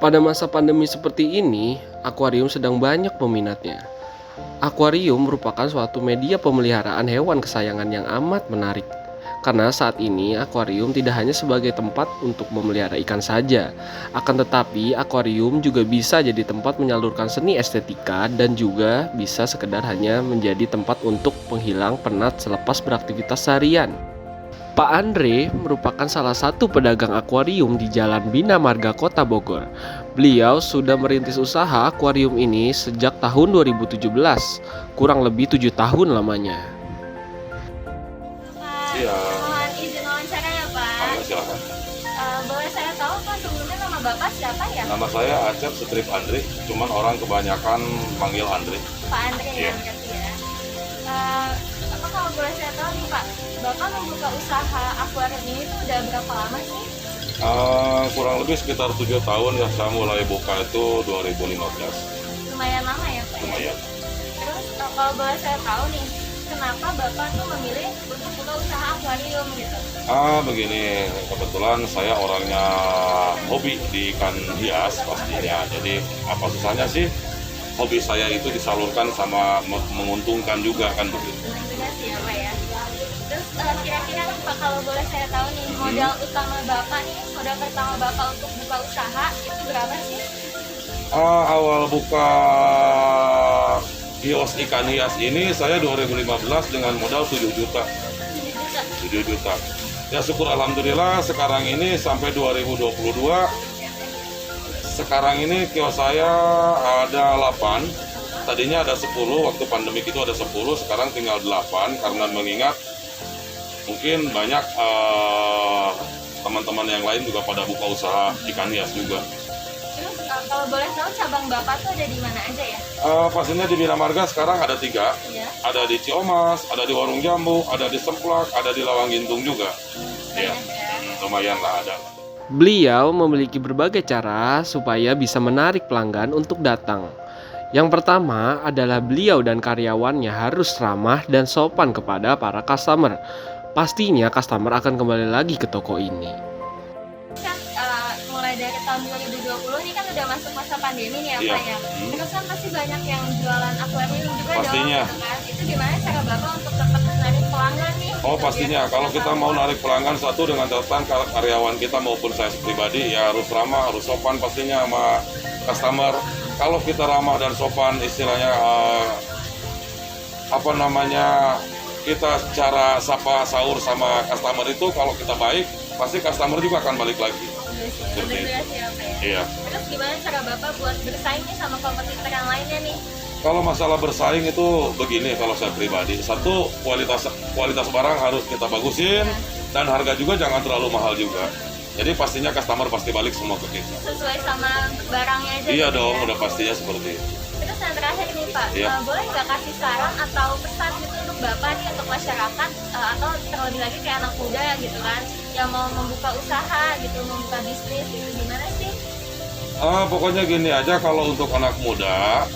Pada masa pandemi seperti ini, akuarium sedang banyak peminatnya. Akuarium merupakan suatu media pemeliharaan hewan kesayangan yang amat menarik. Karena saat ini akuarium tidak hanya sebagai tempat untuk memelihara ikan saja, akan tetapi akuarium juga bisa jadi tempat menyalurkan seni estetika dan juga bisa sekedar hanya menjadi tempat untuk penghilang penat selepas beraktivitas seharian. Pak Andre merupakan salah satu pedagang akuarium di Jalan Bina Marga Kota Bogor. Beliau sudah merintis usaha akuarium ini sejak tahun 2017, kurang lebih 7 tahun lamanya. Pak, Iya, mohon izin wawancara ya Pak. silakan. Boleh saya tahu Pak sebelumnya nama Bapak siapa ya? Nama saya Acep Strip Andri, cuman orang kebanyakan panggil Andri. Pak Andre ya Iya. berarti ya. Apa kalau boleh saya tahu nih Pak, Bapak membuka usaha akuarium ini tuh udah berapa lama sih? Kurang lebih sekitar 7 tahun ya, saya mulai buka itu 2015. Lumayan lama ya Pak ya? Lumayan. Terus kalau boleh saya tahu nih, kenapa Bapak tuh memilih untuk buka usaha akuarium gitu? Begini, kebetulan saya orangnya hobi di ikan hias pastinya. Jadi apa susahnya sih? Hobi saya itu disalurkan sama menguntungkan juga kan begitu. Benar juga sih ya Pak ya. Terus kira-kira nih Pak kalau boleh saya tahu nih modal utama Bapak nih, modal pertama Bapak untuk buka usaha itu berapa sih? Awal buka kios ikan hias ini saya 2015 dengan modal 7 juta. 7 juta. 7 juta. Ya syukur alhamdulillah sekarang ini sampai 2022 sekarang ini kios saya ada 8. Tadinya ada 10, waktu pandemik itu ada 10, sekarang tinggal 8 karena mengingat mungkin banyak teman-teman yang lain juga pada buka usaha ikan hias juga. Terus kalau boleh tahu cabang Bapak tuh ada di mana aja ya? Pastinya di Bina Marga sekarang ada 3. Iya. Ada di Ciomas, ada di Warung Jambu, ada di Semplak, ada di Lawang Gintung juga. Ya, Banyak ya. lumayan lah ada. Beliau memiliki berbagai cara supaya bisa menarik pelanggan untuk datang. Yang pertama adalah beliau dan karyawannya harus ramah dan sopan kepada para customer. Pastinya customer akan kembali lagi ke toko ini. Kan mulai dari tahun 2020 ini kan udah masuk masa pandemi nih ya Iya. Pak ya. Terus kan pasti banyak yang jualan akuarium juga Pastinya. dong gitu kan. Itu gimana cara Bapak untuk tetap menarik pelanggan nih? Oh Gitu, pastinya, biar kalau kita sama. mau narik pelanggan satu dengan catatan karyawan kita maupun saya pribadi ya harus ramah, harus sopan pastinya sama customer. Kalau kita ramah dan sopan istilahnya kita cara sapa sahur sama customer itu kalau kita baik pasti customer juga akan balik lagi. Iya sih, Seperti bener itu. juga sih ya Pak ya. Iya. Terus gimana cara Bapak buat bersaing nih sama kompetitor yang lainnya nih? Kalau masalah bersaing itu begini kalau saya pribadi. Satu, kualitas barang harus kita bagusin dan harga juga jangan terlalu mahal juga. Jadi pastinya customer pasti balik semua ke kita. Sesuai sama barangnya aja Iya gitu dong, ya? udah pastinya seperti itu. Terus yang terakhir nih Pak, Iya. boleh nggak kasih saran atau pesan gitu untuk Bapak nih untuk masyarakat atau terlebih lagi kayak anak muda gitu kan yang mau membuka usaha gitu, membuka bisnis gitu gimana sih? Pokoknya gini aja kalau untuk anak muda,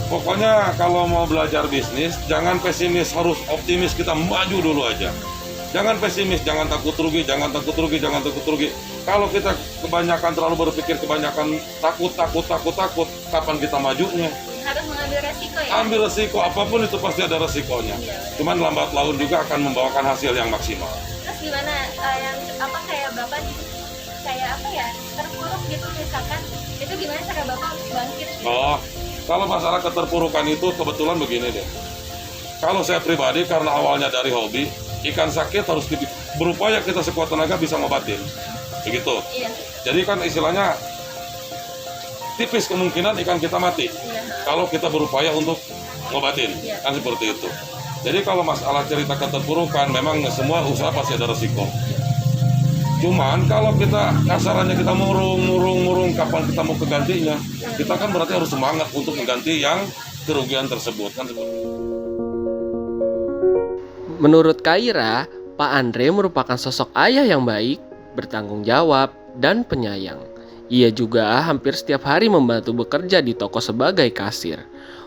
pokoknya kalau mau belajar bisnis jangan pesimis, harus optimis, kita maju dulu aja. Jangan pesimis, jangan takut rugi, jangan takut rugi, jangan takut rugi. Kalau kita kebanyakan terlalu berpikir kebanyakan takut, kapan kita majunya? Harus mengambil resiko ya? Ambil resiko, apapun itu pasti ada resikonya. Cuman lambat laun juga akan membawakan hasil yang maksimal. Terus gimana yang apa kayak Bapak kayak apa ya terpuruk gitu misalkan itu gimana cara Bapak untuk bangkit gitu? Oh, kalau masalah keterpurukan itu kebetulan begini deh. Kalau saya pribadi karena awalnya dari hobi, ikan sakit harus berupaya kita sekuat tenaga bisa ngobatin. Begitu. Iya, Jadi kan istilahnya tipis kemungkinan ikan kita mati iya. kalau kita berupaya untuk ngobatin. Iya. Kan seperti itu. Jadi kalau masalah cerita keterpurukan memang semua usaha pasti ada resiko. Cuman kalau kita kasarannya kita murung kapan kita mau kegantinya, kita kan berarti harus semangat untuk mengganti yang kerugian tersebut kan seperti itu. Menurut Kaira, Pak Andre merupakan sosok ayah yang baik, bertanggung jawab, dan penyayang. Ia juga hampir setiap hari membantu bekerja di toko sebagai kasir.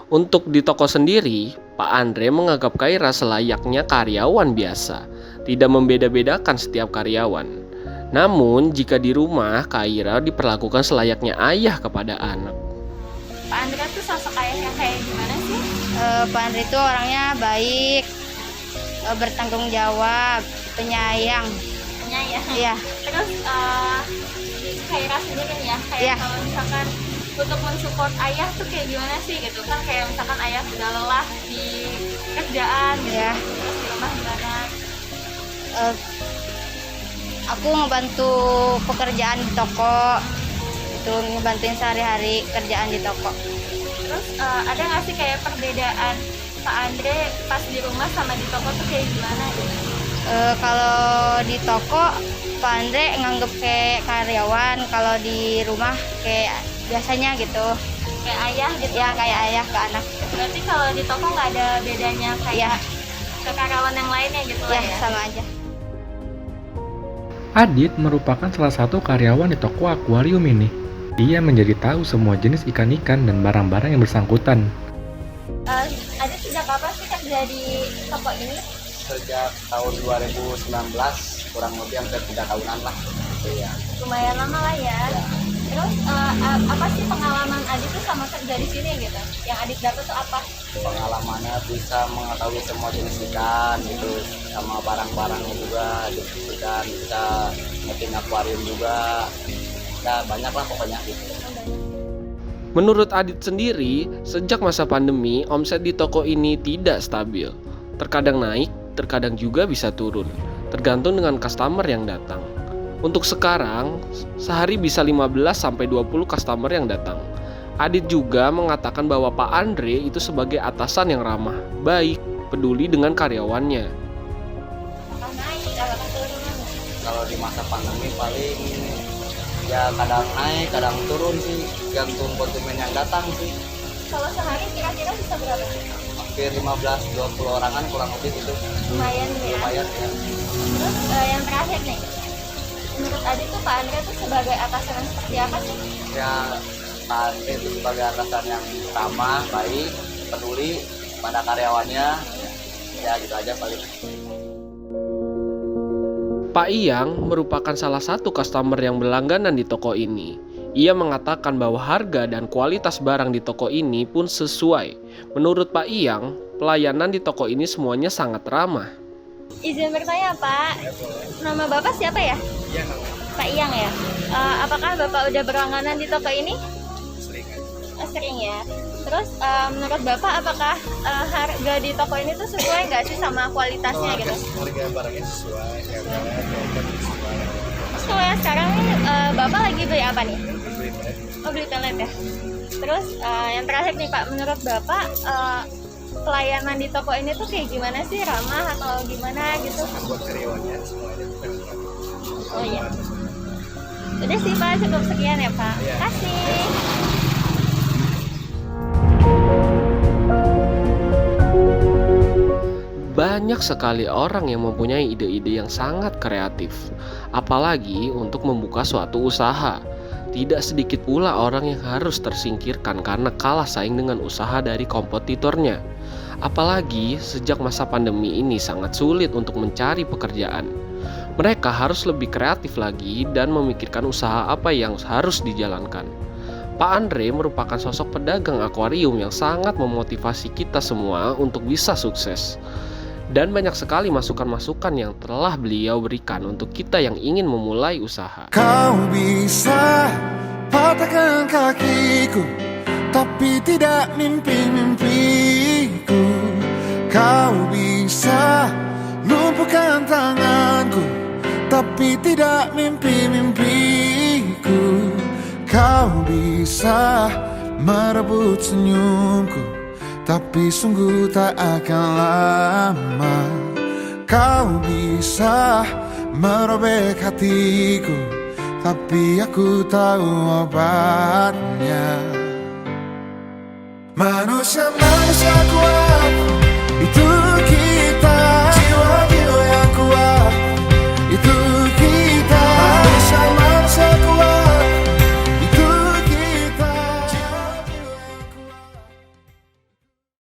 Untuk di toko sendiri, Pak Andre menganggap Kaira selayaknya karyawan biasa, tidak membeda-bedakan setiap karyawan. Namun, jika di rumah, Kak Ira diperlakukan selayaknya ayah kepada anak. Pak Andre tuh sosok ayah yang kayak gimana sih? Pak Andre itu orangnya baik, bertanggung jawab, penyayang. Penyayang. Iya. Terus Kak Ira sendiri nih ya, kayak Iya. kalau misalkan untuk mensupport ayah tuh kayak gimana sih gitu kan, kayak misalkan ayah sudah lelah di kerjaan gitu, Iya. terus di rumah gimana? Eh, aku ngebantu pekerjaan di toko, itu ngebantuin sehari-hari kerjaan di toko. Terus ada nggak sih kayak perbedaan Pak Andre pas di rumah sama di toko tuh kayak gimana gitu? Kalau di toko Pak Andre nganggep kayak karyawan, kalau di rumah kayak biasanya gitu, Kayak ayah gitu ya kayak ayah ke anak. Berarti kalau di toko nggak ada bedanya kayak ke karyawan yang lainnya gitu Ya lah ya? sama aja. Adit merupakan salah satu karyawan di toko akuarium ini. Dia menjadi tahu semua jenis ikan-ikan dan barang-barang yang bersangkutan. Ada sejak kapan sih kerja di toko ini? Sejak tahun 2019, kurang lebih hampir 3 tahunan lah gitu ya. Lumayan lama lah ya. Terus apa sih pengalaman Adit tuh sama kerja di sini gitu? Yang Adit dapat tuh apa? Pengalamannya bisa mengetahui semua jenis ikan gitu, sama barang-barangnya juga, jenis ikan, bisa ngetin akuarium juga, ya banyak lah pokoknya gitu. Menurut Adit sendiri, sejak masa pandemi, omset di toko ini tidak stabil. Terkadang naik, terkadang juga bisa turun, tergantung dengan customer yang datang. Untuk sekarang, sehari bisa 15-20 customer yang datang. Adit juga mengatakan bahwa Pak Andre itu sebagai atasan yang ramah, baik, peduli dengan karyawannya. Apakah naik, apakah turun? Kalau di masa pandemi paling ya kadang naik, kadang turun sih, gantung konsumen yang datang sih. Kalau sehari kira-kira bisa berapa? Hampir 15-20 orangan kurang lebih gitu. Lumayan ya. Lumayan ya. Terus yang terakhir nih, menurut Adit tuh Pak Andre tuh sebagai atasan seperti apa sih? Ya Pak Andre itu sebagai atasan yang ramah, baik, peduli pada karyawannya, ya gitu aja paling. Pak Iyang merupakan salah satu customer yang berlangganan di toko ini. Ia mengatakan bahwa harga dan kualitas barang di toko ini pun sesuai. Menurut Pak Iyang, pelayanan di toko ini semuanya sangat ramah. Izin bertanya Pak, nama Bapak siapa ya? Iya, Pak Iyang ya. Apakah Bapak udah berlangganan di toko ini? Sering ya. Terus menurut Bapak apakah harga di toko ini tuh sesuai nggak sih sama kualitasnya gitu? Harga barangnya sesuai, harga sesuai. Terus kalau yang sekarang nih Bapak lagi beli apa nih? Oh, beli pelet ya. Terus yang terakhir nih Pak, menurut Bapak pelayanan di toko ini tuh kayak gimana sih, ramah atau gimana gitu? Buat karyawannya semuanya. Oh iya. Udah sih Pak, cukup sekian ya Pak. Iya. Kasih. Banyak sekali orang yang mempunyai ide-ide yang sangat kreatif, apalagi untuk membuka suatu usaha. Tidak sedikit pula orang yang harus tersingkirkan karena kalah saing dengan usaha dari kompetitornya. Apalagi sejak masa pandemi ini sangat sulit untuk mencari pekerjaan. Mereka harus lebih kreatif lagi dan memikirkan usaha apa yang harus dijalankan. Pak Andre merupakan sosok pedagang akuarium yang sangat memotivasi kita semua untuk bisa sukses. Dan banyak sekali masukan-masukan yang telah beliau berikan untuk kita yang ingin memulai usaha. Kau bisa patahkan kakiku, tapi tidak mimpi-mimpiku. Kau bisa lumpuhkan tanganku, tapi tidak mimpi-mimpiku. Kau bisa merebut senyumku, tapi sungguh tak akan lama. Kau bisa merobek hatiku, tapi aku tahu obatnya. Manusia